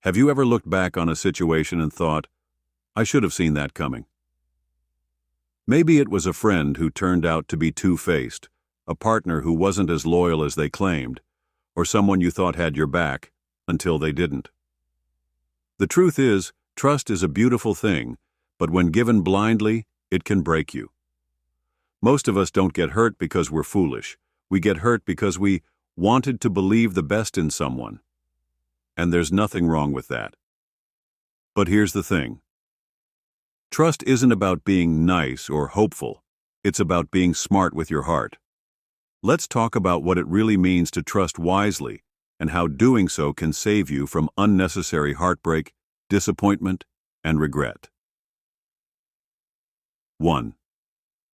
Have you ever looked back on a situation and thought, I should have seen that coming? Maybe it was a friend who turned out to be two-faced, a partner who wasn't as loyal as they claimed, or someone you thought had your back, until they didn't. The truth is, trust is a beautiful thing, but when given blindly, it can break you. Most of us don't get hurt because we're foolish. We get hurt because we wanted to believe the best in someone. And there's nothing wrong with that. But here's the thing. Trust isn't about being nice or hopeful. It's about being smart with your heart. Let's talk about what it really means to trust wisely and how doing so can save you from unnecessary heartbreak, disappointment, and regret. 1.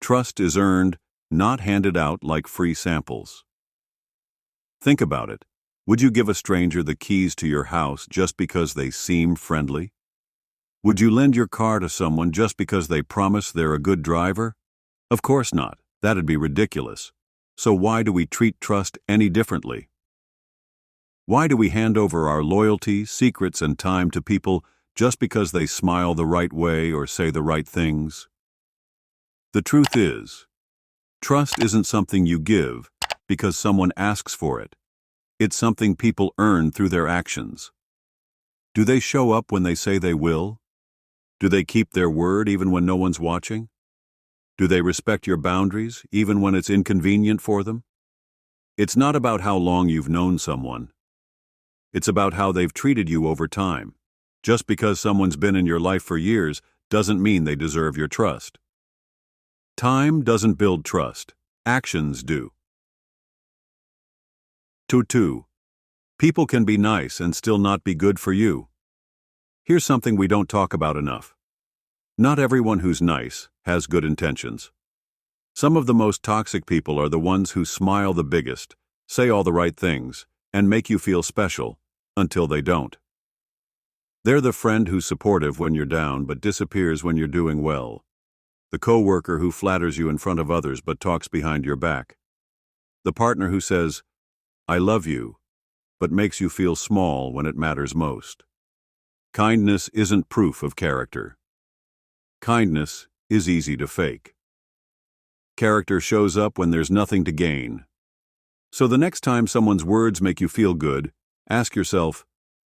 Trust is earned, not handed out like free samples. Think about it. Would you give a stranger the keys to your house just because they seem friendly? Would you lend your car to someone just because they promise they're a good driver? Of course not. That'd be ridiculous. So why do we treat trust any differently? Why do we hand over our loyalty, secrets, and time to people just because they smile the right way or say the right things? The truth is, trust isn't something you give because someone asks for it. It's something people earn through their actions. Do they show up when they say they will? Do they keep their word even when no one's watching? Do they respect your boundaries even when it's inconvenient for them? It's not about how long you've known someone. It's about how they've treated you over time. Just because someone's been in your life for years doesn't mean they deserve your trust. Time doesn't build trust. Actions do. 2. People can be nice and still not be good for you. Here's something we don't talk about enough. Not everyone who's nice has good intentions. Some of the most toxic people are the ones who smile the biggest, say all the right things, and make you feel special, until they don't. They're the friend who's supportive when you're down but disappears when you're doing well. The coworker who flatters you in front of others but talks behind your back. The partner who says, I love you, but makes you feel small when it matters most. Kindness isn't proof of character. Kindness is easy to fake. Character shows up when there's nothing to gain. So the next time someone's words make you feel good, ask yourself,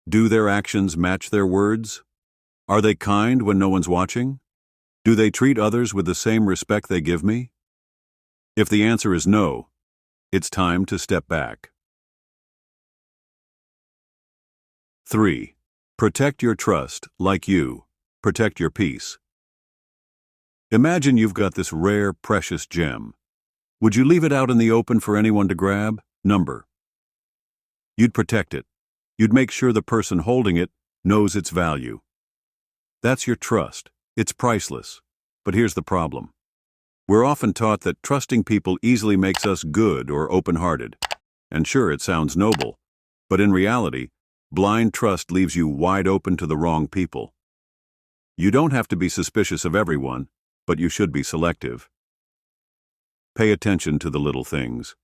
do their actions match their words? Are they kind when no one's watching? Do they treat others with the same respect they give me? If the answer is no, it's time to step back. 3. Protect your trust like you protect your peace. Imagine you've got this rare, precious gem. Would you leave it out in the open for anyone to grab? Number. You'd protect it. You'd make sure the person holding it knows its value. That's your trust. It's priceless. But here's the problem. We're often taught that trusting people easily makes us good or open-hearted. And sure, it sounds noble, but in reality, blind trust leaves you wide open to the wrong people. You don't have to be suspicious of everyone, but you should be selective. Pay attention to the little things.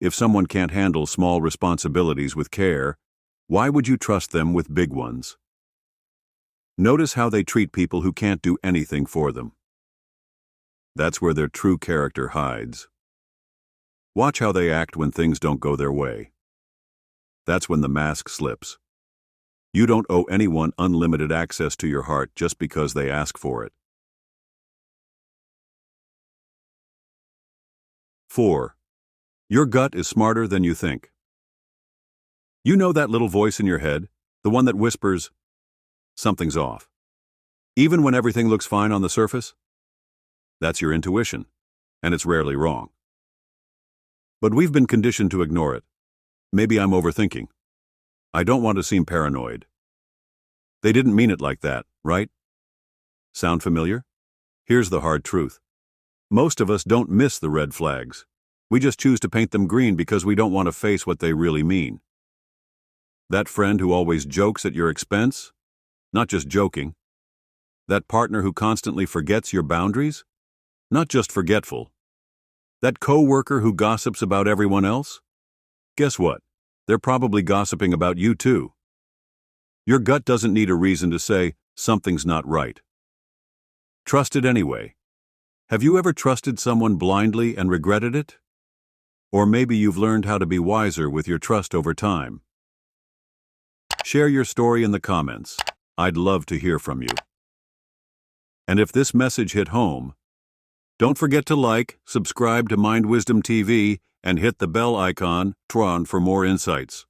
If someone can't handle small responsibilities with care, why would you trust them with big ones? Notice how they treat people who can't do anything for them. That's where their true character hides. Watch how they act when things don't go their way. That's when the mask slips. You don't owe anyone unlimited access to your heart just because they ask for it. 4. Your gut is smarter than you think. You know that little voice in your head, the one that whispers, something's off. Even when everything looks fine on the surface? That's your intuition, and it's rarely wrong. But we've been conditioned to ignore it. Maybe I'm overthinking. I don't want to seem paranoid. They didn't mean it like that, right? Sound familiar? Here's the hard truth. Most of us don't miss the red flags. We just choose to paint them green because we don't want to face what they really mean. That friend who always jokes at your expense? Not just joking. That partner who constantly forgets your boundaries? Not just forgetful. That coworker who gossips about everyone else? Guess what? They're probably gossiping about you too. Your gut doesn't need a reason to say something's not right. Trust it anyway. Have you ever trusted someone blindly and regretted it? Or maybe you've learned how to be wiser with your trust over time. Share your story in the comments. I'd love to hear from you. And if this message hit home, don't forget to like, subscribe to Mind Wisdom TV, and hit the bell icon for more insights.